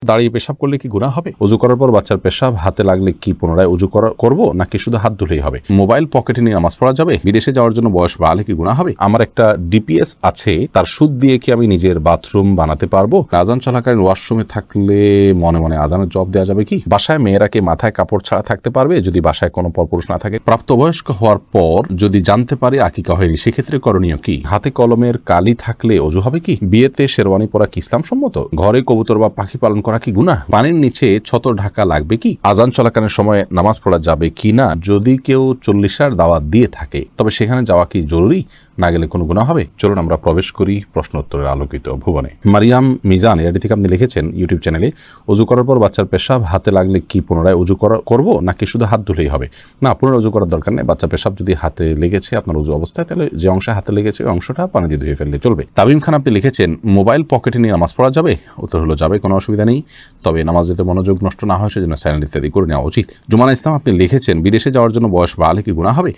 দাঁড়িয়ে পেশাব করলে কি গুনাহ হবে? ওযু করার পর বাচ্চার পেশাব হাতে লাগলে কি পুনরায় ওযু করব নাকি শুধু হাত ধুলেই হবে? মোবাইল পকেটে নিয়ে নামাজ পড়া যাবে? বিদেশে যাওয়ার জন্য বয়স বাড়লে কি গুনাহ হবে? আমার একটা ডিপিএস আছে, তার সুদ দিয়ে কি আমি নিজের বাথরুম বানাতে পারবো? আজান চলাকালীন ওয়াশরুমে থাকলে মনে মনে আজানের জবাব দেওয়া যাবে কি? বাসায় মেয়েরা কি মাথায় কাপড় ছাড়া থাকতে পারবে যদি বাসায় কোনো পরপুরুষ না থাকে? প্রাপ্তবয়স্ক হওয়ার পর যদি জানতে পারে আকিকা হয়নি, সেক্ষেত্রে করণীয় কি? হাতে কলমের কালি থাকলে ওযু হবে কি? বিয়েতে শেরওয়ানি পরা কি ইসলাম সম্মত? ঘরে কবুতর বা পাখি পালন করা কি গুনাহ? পানির নিচে ছতর ঢাকা লাগবে কি? আজান চলাকালীন সময় নামাজ পড়া যাবে কি না? যদি কেউ 40 দাওয়াত দিয়ে থাকে তবে সেখানে যাওয়া কি জরুরি? না গেলে কোনো গুনাহ হবে? চলুন আমরা প্রবেশ করি প্রশ্ন উত্তরের আলোকিত ভুবনে। মারিয়াম মিজান এটি থেকে আপনি লিখেছেন ইউটিউব চ্যানেলে, ওযু করার পর বাচ্চার পেশাব হাতে লাগলে কি পুনরায় ওযু করব নাকি শুধু হাত ধুলেই হবে? না, পুনরায় ওযু করার দরকার নেই। বাচ্চা পেশাব যদি হাতে লেগেছে আপনার ওযু অবস্থায়, তাহলে যে অংশে হাতে লেগেছে ওই অংশটা পানি দিয়ে ধুয়ে ফেললে চলবে। তামিম খান আপনি লিখেছেন মোবাইল পকেটে নিয়ে নামাজ পড়া যাবে? উত্তর হলো যাবে, কোনো অসুবিধা নেই, তবে নামাজ যাতে মনোযোগ নষ্ট না হয় সেজন্য সাইলেন্ট ইত্যাদি করে নেওয়া উচিত। জুমানা ইসলাম আপনি লিখেছেন বিদেশে যাওয়ার জন্য বয়স বাড়লে কি গুনাহ হবে?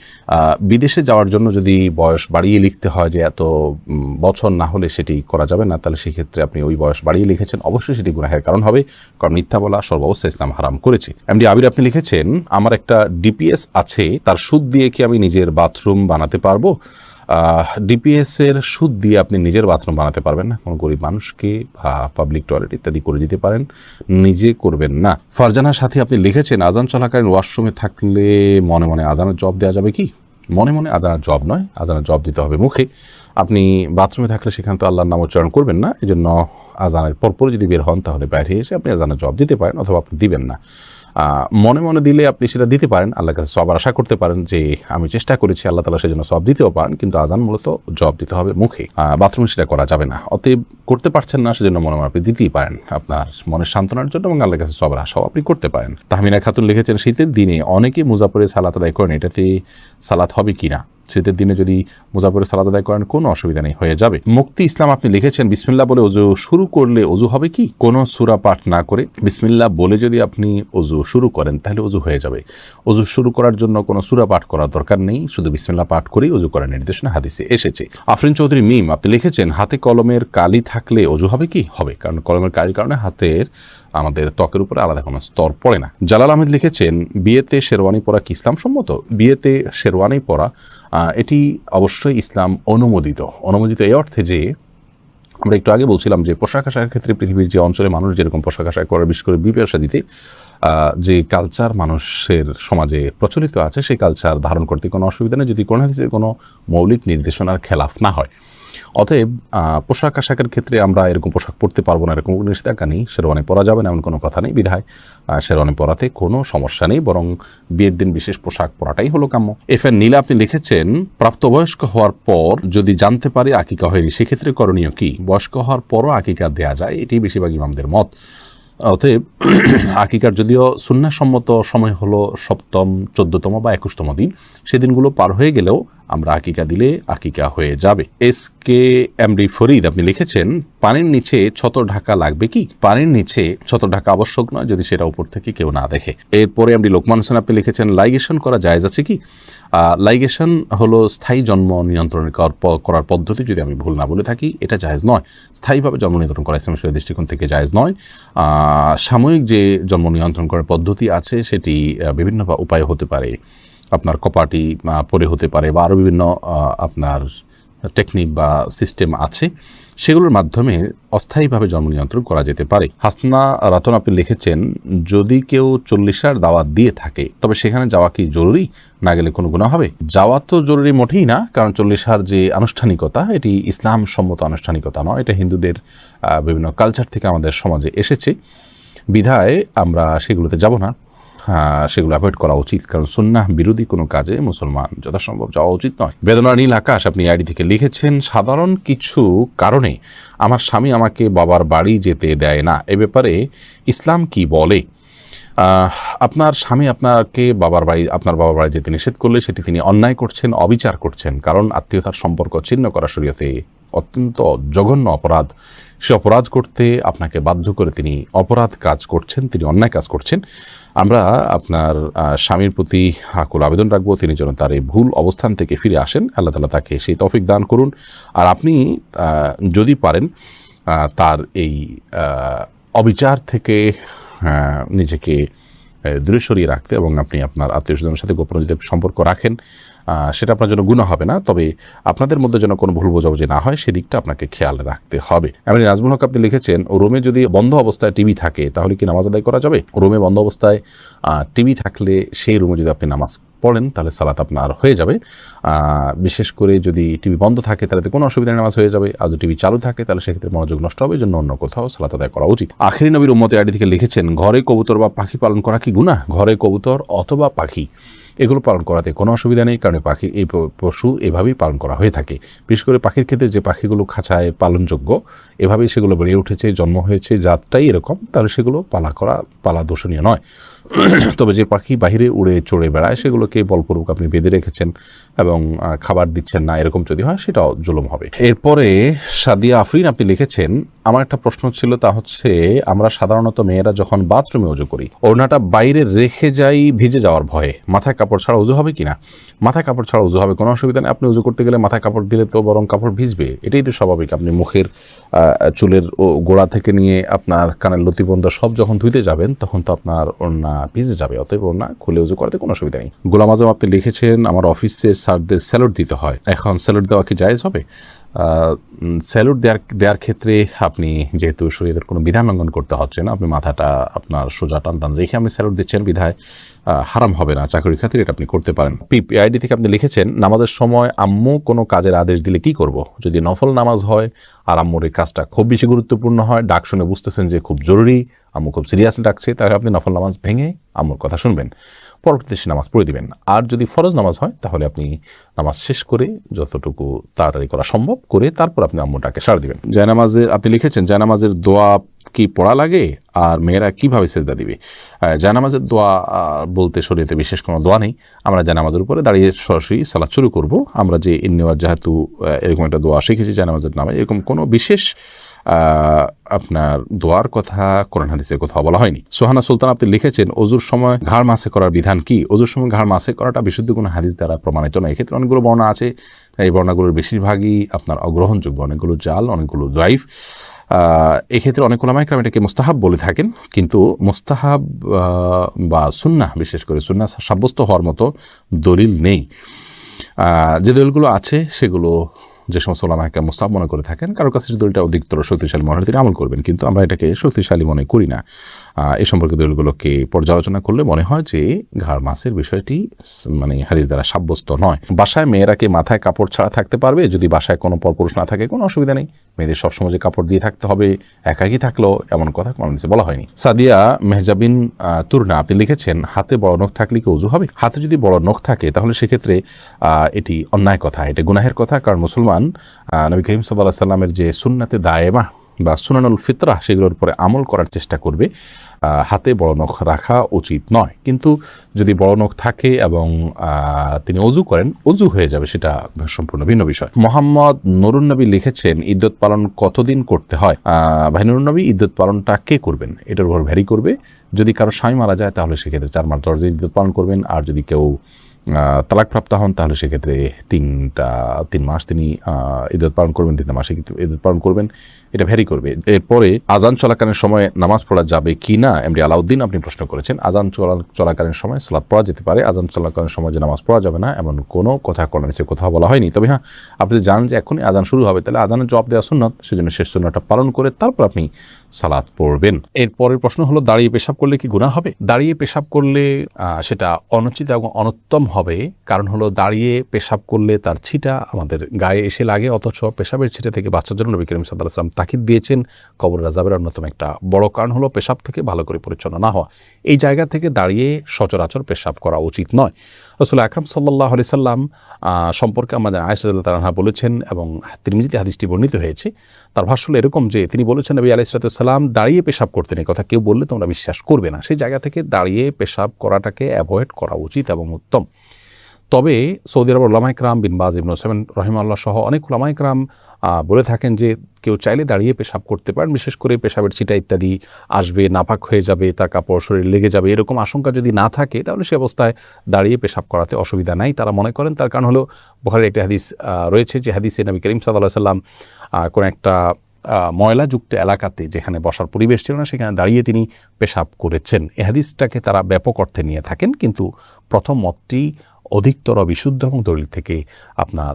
বিদেশে যাওয়ার জন্য যদি বয়স বাড়িয়ে লিখতে হয় যে এত বছর না হলে সেটি করা যাবে না, তাহলে সেক্ষেত্রে আপনি ওই বয়স বাড়িয়ে লিখেছেন, অবশ্যই সেটি গুনাহের কারণ হবে, কারণ মিথ্যা বলা সর্বাবস্থায় ইসলাম হারাম করেছে। এমডি আবির আপনি লিখেছেন আমার একটা ডিপিএস আছে, তার সুদ দিয়ে কি আমি নিজের বাথরুম বানাতে পারবো? ডিপিএস এর সুদ দিয়ে আপনি নিজের বাথরুম বানাতে পারবেন না, কোনো গরিব মানুষকে বা পাবলিক টয়লেট ইত্যাদি করে দিতে পারেন, নিজে করবেন না। ফারজানার সাথে আপনি লিখেছেন আজান চলাকালীন ওয়াশরুমে থাকলে মনে মনে আজানের জবাব দেওয়া যাবে কি? মনে মনে আজানের জবাব নয়, আজানের জবাব দিতে হবে মুখে। আপনি বাথরুমে থাকলে সেখানে তো আল্লাহর নাম উচ্চারণ করবেন না, এই জন্য আজানের পরপর যদি বের হন তাহলে বাইরে এসে আপনি আজানের জবাব দিতে পারেন, অথবা আপনি দিবেন না। মনে মনে দিলে আপনি সেটা দিতে পারেন, আল্লাহর কাছে সবার আশা করতে পারেন যে আমি চেষ্টা করেছি, আল্লাহ তাআলা সেজন্য সব দিতেও পারেন, কিন্তু আজান মূলত জবাব দিতে হবে মুখে, বাথরুমে সেটা করা যাবে না। অতএব করতে পারছেন না সেজন্য মনে মনে আপনি দিতেই পারেন আপনার মনের সান্ত্বনার জন্য, এবং আল্লাহর কাছে সবার আশাও আপনি করতে পারেন। তাহমিনা খাতুন লিখেছেন শীতের দিনে অনেকে মুজাফরে সালাত আদায় করেন, এটাতে সালাত হবে কিনা? শীতের দিনে যদি মুজাফরে সালাত আদায় করেন কোনো অসুবিধা নেই, হয়ে যাবে। মুক্তি ইসলাম আপনি লিখেছেন বিসমিল্লাহ বলে ওযু শুরু করলে ওযু হবে কি? কোনো সূরা পাঠ না করে বিসমিল্লাহ বলে যদি আপনি ওযু শুরু করেন তাহলে ওযু হয়ে যাবে। ওযু শুরু করার জন্য কোনো সূরা পাঠ করার দরকার নেই, শুধু বিসমিল্লাহ পাঠ করেই ওযু করার নির্দেশনা হাদিসে এসেছে। আফরিন চৌধুরী মিম আপনি লিখেছেন হাতে কলমের কালি থাকলে ওযু হবে কি? হবে, কারণ কলমের কালির কারণে হাতের আমাদের ত্বকের উপরে আলাদা কোনো স্তর পড়ে না। জালাল আহমেদ লিখেছেন বিয়েতে শেরওয়ানি পরা কি ইসলাম সম্মত? বিয়েতে শেরওয়ানি পরা এটি অবশ্যই ইসলাম অনুমোদিত এই অর্থে যে আমরা একটু আগে বলছিলাম যে পোশাক আশাকের ক্ষেত্রে পৃথিবীর যে অঞ্চলে মানুষ যেরকম পোশাক আশাক করে, বিশেষ করে বিয়ে শাদীতে যে কালচার মানুষের সমাজে প্রচলিত আছে সেই কালচার ধারণ করতে কোনো অসুবিধা নেই, যদি কোনো হাদিসে কোনো মৌলিক নির্দেশনার খেলাফ না হয়। অতএব পোশাক আশাকের ক্ষেত্রে আমরা এরকম পোশাক পরতে পারবো না এরকম নিষেধাজ্ঞা নেই, শেরওয়ানি পরা যাবে না এমন কোনো কথা নেই, বিধায় শেরওয়ানি পরাতে কোনো সমস্যা নেই, বরং বিয়ের দিন বিশেষ পোশাক পরাটাই হলো কাম্য। এফএন নীলা আপনি লিখেছেন প্রাপ্তবয়স্ক হওয়ার পর যদি জানতে পারে আকিকা হয়নি, সেক্ষেত্রে করণীয় কি? বয়স্ক হওয়ার পরও আকিকা দেয়া যায়, এটি বেশিরভাগ ইমামদের মত। অতএব আকিকার যদিও সুন্নাহসম্মত সময় হলো 7ম, 14তম বা 21তম দিন, সেদিনগুলো পার হয়ে গেলেও আমরা আকিকা দিলে আকিকা হয়ে যাবে। এসকে এমডি ফরিদ আপনি লিখেছেন পানির নিচে ছতর ঢাকা লাগবে কি? পানির নিচে ছতর ঢাকা আবশ্যক নয় যদি সেটা উপর থেকে কেউ না দেখে। এরপরে এমডি লোকমান হোসেন আপনি লিখেছেন লাইগেশন করা জায়েজ আছে কি? লাইগেশন হলো স্থায়ী জন্ম নিয়ন্ত্রণ করার পদ্ধতি, যদি আমি ভুল না বলে থাকি, এটা জায়েজ নয়। স্থায়ীভাবে জন্ম নিয়ন্ত্রণ করা ইসলামের দৃষ্টিকোণ থেকে জায়েজ নয়। সাময়িক যে জন্ম নিয়ন্ত্রণ করার পদ্ধতি আছে সেটি বিভিন্ন উপায় হতে পারে, আপনার কপাটি পরে হতে পারে, বা আরও বিভিন্ন আপনার টেকনিক বা সিস্টেম আছে, সেগুলোর মাধ্যমে অস্থায়ীভাবে জন্ম নিয়ন্ত্রণ করা যেতে পারে। হাসনা রাতন আপনি লিখেছেন যদি কেউ 40 দাওয়াত দিয়ে থাকে তবে সেখানে যাওয়া কি জরুরি? না গেলে কোনো গুনাহ হবে? যাওয়া তো জরুরি মোটেই না, কারণ 40 যে আনুষ্ঠানিকতা এটি ইসলাম সম্মত আনুষ্ঠানিকতা নয়, এটা হিন্দুদের বিভিন্ন কালচার থেকে আমাদের সমাজে এসেছে, বিধায় আমরা সেগুলোতে যাব না, সেগুলো অ্যাভয়েড করা উচিত, কারণ সুন্নাহ বিরোধী কোনো কাজে মুসলমান যথাসম্ভব যাওয়া উচিত নয়। বেদনা নীল আকাশ আপনি আইডি থেকে লিখেছেন সাধারণ কিছু কারণে আমার স্বামী আমাকে বাবার বাড়ি যেতে দেয় না, এ ব্যাপারে ইসলাম কি বলে? আপনার স্বামী আপনার বাবার বাড়ি যেতে নিষেধ করলে সেটি তিনি অন্যায় করছেন, অবিচার করছেন, কারণ আত্মীয়তার সম্পর্ক ছিন্ন করা শরীয়তে অত্যন্ত জঘন্য অপরাধ। সে অপরাধ করতে আপনাকে বাধ্য করে তিনি অপরাধ কাজ করছেন, তিনি অন্যায় কাজ করছেন। আমরা আপনার স্বামীর প্রতি আকুল আবেদন রাখবো তিনি যেন তার এই ভুল অবস্থান থেকে ফিরে আসেন, আল্লাহ তাআলা তাকে সেই তৌফিক দান করুন। আর আপনি যদি পারেন তার এই অবিচার থেকে নিজেকে দূরে সরিয়ে রাখতে এবং আপনি আপনার আত্মীয় স্বজনের সাথে গোপন যদি সম্পর্ক রাখেন সেটা আপনার জন্য গুনাহ হবে না, তবে আপনাদের মধ্যে যেন কোনো ভুল বোঝাবুঝি না হয় সেদিকটা আপনাকে খেয়াল রাখতে হবে। এমনি নাজমুল হক আপনি লিখেছেন, রুমে যদি বন্ধ অবস্থায় টিভি থাকে তাহলে কি নামাজ আদায় করা যাবে? রুমে বন্ধ অবস্থায় টিভি থাকলে সেই রুমে যদি আপনি নামাজ পড়েন তাহলে সালাত আপনার হয়ে যাবে। বিশেষ করে যদি টিভি বন্ধ থাকে তাহলে তো কোনো অসুবিধা নামাজ হয়ে যাবে, আর যদি টিভি চালু থাকে তাহলে সেক্ষেত্রে মনোযোগ নষ্ট হবে, এই জন্য অন্য কোথাও সালাত আদায় করা উচিত। আখিরি নবীর উম্মতে আইডি থেকে লিখেছেন, ঘরে কবুতর বা পাখি পালন করা কি গুনাহ? ঘরে কবুতর অথবা পাখি এগুলো পালন করাতে কোনো অসুবিধা নেই, কারণ পাখি এই পশু এভাবেই পালন করা হয়ে থাকে। বিশেষ করে পাখির ক্ষেত্রে যে পাখিগুলো খাঁচায় পালনযোগ্য এভাবেই সেগুলো বেড়ে উঠেছে, জন্ম হয়েছে, জাতটাই এরকম, তাহলে সেগুলো পালা দোষণীয় নয়। তবে যে পাখি বাহিরে উড়ে চড়ে বেড়ায় সেগুলোকে বলপূর্বক আপনি বেঁধে রেখেছেন এবং খাবার দিচ্ছেন না, এরকম যদি হয় সেটাও জুলুম হবে। এরপরে সাদিয়া আফরিন আপনি লিখেছেন, আমার একটা প্রশ্ন ছিল, তা হচ্ছে আমরা সাধারণত মেয়েরা যখন বাথরুমে উজু করি ওড়নাটা বাইরে রেখে যাই ভিজে যাওয়ার ভয়ে, মাথায় কাপড় ছাড়া উজু হবে কিনা? মাথায় কাপড় ছাড়া উজু হবে, কোনো অসুবিধা নেই। আপনি উজু করতে গেলে মাথায় কাপড় দিলে তো বরং কাপড় ভিজবে, এটাই তো স্বাভাবিক। আপনি মুখের চুলের গোড়া থেকে নিয়ে আপনার কানের লতি পর্যন্ত সব যখন ধুইতে যাবেন তখন তো আপনার ওড়না ভিজে যাবে, অতএব ওড়না খুলে উজু করাতে কোনো অসুবিধা নেই। গোলাম আজম আপনি লিখেছেন, আমার অফিসে স্যারদের স্যালুট দিতে হয়, এখন স্যালুট দেওয়া কি জায়েজ হবে? স্যালুট দেওয়ার ক্ষেত্রে আপনি যেহেতু শরীরের কোনো বিধান লঙ্ঘন করতে হচ্ছে না, আপনি মাথাটা আপনার সোজা টান রেখে আপনি স্যালুট দিচ্ছেন বিধায় হারাম হবে না, চাকরির খাতিরে এটা আপনি করতে পারেন। পিআইডি থেকে আপনি লিখেছেন, নামাজের সময় আম্মু কোনো কাজের আদেশ দিলে কি করব? যদি নফল নামাজ হয় আর আম্মুর এই কাজটা খুব বেশি গুরুত্বপূর্ণ হয়, ডাক শুনে বুঝতেছেন যে খুব জরুরি, আম্মু খুব সিরিয়াসলি ডাকছে, তাহলে আপনি নফল নামাজ ভেঙে আম্মুর কথা শুনবেন, পরবর্তীতে সে নামাজ পড়ে দিবেন। আর যদি ফরজ নামাজ হয় তাহলে আপনি নামাজ শেষ করে যতটুকু তাড়াতাড়ি করা সম্ভব করে তারপর আপনি আম্মুটাকে সাড়া দিবেন। জায়নামাজে আপনি লিখেছেন, জায়নামাজের দোয়া কি পড়া লাগে আর মেয়েরা কিভাবে সেজদা দিবে? জায়নামাজের দোয়া বলতে শরীয়তে বিশেষ কোনো দোয়া নেই। আমরা জায়নামাজের উপরে দাঁড়িয়ে সরাসরি সালাত শুরু করব। আমরা যে ইন্নেওয়াজ যেহেতু এরকম একটা দোয়া শিখেছি জায়নামাজের নামে, এরকম কোনো বিশেষ আপনার দোয়ার কথা কোরআন হাদিসে কোথাও বলা হয়নি। সোহানা সুলতান আপনি লিখেছেন, অজুর সময় ঘাড় মাসে করার বিধান কি? অজুর সময় ঘাড় মাসে করাটা বিশুদ্ধ কোনো হাদিস দ্বারা প্রমাণিত নয়। এক্ষেত্রে অনেকগুলো বর্ণনা আছে, এই বর্ণনাগুলোর বেশিরভাগই আপনার অগ্রহণযোগ্য, অনেকগুলো জাল, অনেকগুলো জয়ীফ। এক্ষেত্রে অনেক ওলামায়ে কেরাম এটাকে মুস্তাহাব বলে থাকেন, কিন্তু মুস্তাহাব বা সুন্নাহ, বিশেষ করে সুন্নাহ সাব্যস্ত হওয়ার মতো দলিল নেই। যে দলিলগুলো আছে সেগুলো যে সমস্ত ওলামায়ে কেরাম মুস্তাহাব মনে করে থাকেন, কারোর কাছে দলিলটা অধিকতর শক্তিশালী মনে হয় তিনি আমল করবেন, কিন্তু আমরা এটাকে শক্তিশালী মনে করি না। এই সম্পর্কে দলিলগুলোকে পর্যালোচনা করলে মনে হয় যে ঘাড় মাসের বিষয়টি মানে হাদিস দ্বারা সাব্যস্ত নয়। বাসায় মেয়েরা কি মাথায় কাপড় ছাড়া থাকতে পারবে? যদি বাসায় কোনো পরপুরুষ না থাকে কোনো অসুবিধা নেই, মেয়েদের সবসময় যে কাপড় দিয়ে থাকতে হবে একাকি থাকলেও এমন কথা কোনো হাদিসে বলা হয়নি। সাদিয়া মেহজাবিন তুরনা আপনি লিখেছেন, হাতে বড় নখ থাকলে কি ওযু হবে? হাতে যদি বড় নখ থাকে তাহলে সেক্ষেত্রে এটি অন্যায় কথা, এটা গুনাহের কথা, কারণ মুসলমান নবী করিম সাল্লাল্লাহু আলাইহি ওয়াসাল্লামের যে সুন্নাতে দায়েমা বা সুনানুল ফিতরা সেগুলোর উপরে আমল করার চেষ্টা করবে। হাতে বড় নখ রাখা উচিত নয়, কিন্তু যদি বড় নখ থাকে এবং তিনি অজু করেন, অজু হয়ে যাবে, সেটা সম্পূর্ণ ভিন্ন বিষয়। মোহাম্মদ নুরুন নবী লিখেছেন, ইদ্যত পালন কতদিন করতে হয়? ভাই নুরুন নবী, ইদ্যত পালনটা কে করবেন এটার উপর ভ্যারি করবে। যদি কারো স্বামী মারা যায় তাহলে সেক্ষেত্রে 4 মাস 10 দিন ইদ্যত পালন করবেন, আর যদি কেউ তালাকপ্রাপ্ত হন তাহলে সেক্ষেত্রে 3 মাস তিনি ইদ্যত পালন করবেন, 3 মাসে ইদ্যত পালন করবেন, এটা ভ্যারি করবে। এরপরে আজান চলাকালীন সময় নামাজ পড়া যাবে কি না, এমডি আলাউদ্দিন আপনি প্রশ্ন করেছেন। আজান চলাকালীন সময় সালাত পড়া যেতে পারে, আজান চলাকালীন সময় যে নামাজ পড়া যাবে না এমন কোনো কথা কোরআনে কোথাও বলা হয়নি। তবে হ্যাঁ, আপনি জানেন যে এখনই আজান শুরু হবে, তাহলে আজানের জবাব দেওয়া সুন্নাত, সেজন্য শেষ সুন্নাতটা পালন করে তারপর আপনি সালাত পড়বেন। এরপরের প্রশ্ন হলো, দাঁড়িয়ে পেশাব করলে কি গুনাহ হবে? দাঁড়িয়ে পেশাব করলে সেটা অনুচিত এবং অনুত্তম হবে, কারণ হলো দাঁড়িয়ে পেশাব করলে তার ছিটা আমাদের গায়ে এসে লাগে, অথচ পেশাবের ছিটা থেকে বাঁচার জন্য নবী করিম সাল্লাল্লাহু আলাইহি ওয়াসাল্লাম তাকিদ দিয়েছেন। কবর আযাবের অন্যতম একটা বড় কারণ হলো পেশাব থেকে ভালো করে পরিচ্ছন্ন না হওয়া। এই জায়গা থেকে দাঁড়িয়ে সচরাচর পেশাব করা উচিত নয়। রাসূল আকরাম সাল্লাল্লাহু আলাইহি সাল্লাম সম্পর্কে আমাদের আয়েশা রাদিয়াল্লাহু তাআলা বলেছেন, এবং তিরমিজিতে হাদিসটি বর্ণিত হয়েছে, তার ভাষ্য হলো এরকম যে তিনি বলেছেন, নবী আলাইহিস সালাম দাঁড়িয়ে পেশাব করতেন, এই কথা কেউ বললে তোমরা বিশ্বাস করবে না। সেই জায়গা থেকে দাঁড়িয়ে পেশাব করাটাকে অ্যাভয়েড করা উচিত এবং উত্তম। তবে সৌদি আরবের উলামায়ে কেরাম বিন বাজ, ইবনে উসাইমিন রাহিমাহুল্লাহ সহ অনেক উলামায়ে কেরাম বলে থাকেন যে কেউ চাইলে দাঁড়িয়ে পেশাব করতে পারেন, বিশেষ করে পেশাবের ছিটা ইত্যাদি আসবে, নাপাক হয়ে যাবে, তার কাপড় শরীর লেগে যাবে, এরকম আশঙ্কা যদি না থাকে তাহলে সে অবস্থায় দাঁড়িয়ে পেশাব করাতে অসুবিধা নাই তারা মনে করেন। তার কারণ হলো বুখারীর একটি হাদিস রয়েছে, যে হাদিসে নবী করিম সাল্লাল্লাহু আলাইহি ওয়াসাল্লাম কোন একটা ময়লাযুক্ত এলাকাতে যেখানে বসার পরিবেশ ছিল না সেখানে দাঁড়িয়ে তিনি পেশাব করেছেন। এ হাদিসটাকে তারা ব্যাপক অর্থে নিয়ে থাকেন, কিন্তু প্রথম মতটি অধিকতর বিশুদ্ধ এবং দলিল থেকে আপনার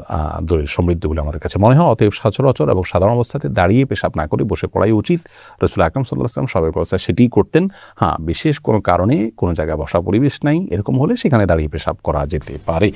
দলিল সমৃদ্ধ বলে আমাদের কাছে মনে হয়। অতএব সচরাচর এবং সাধারণ অবস্থাতে দাঁড়িয়ে পেশাব না করে বসে পড়াই উচিত। রাসূল আকরাম সাল্লাল্লাহু আলাইহি ওয়াসাল্লাম সবাই অবস্থায় সেটিই করতেন। হ্যাঁ, বিশেষ কোনো কারণে কোনো জায়গায় বসার পরিবেশ নাই এরকম হলে সেখানে দাঁড়িয়ে পেশাব করা যেতে পারে।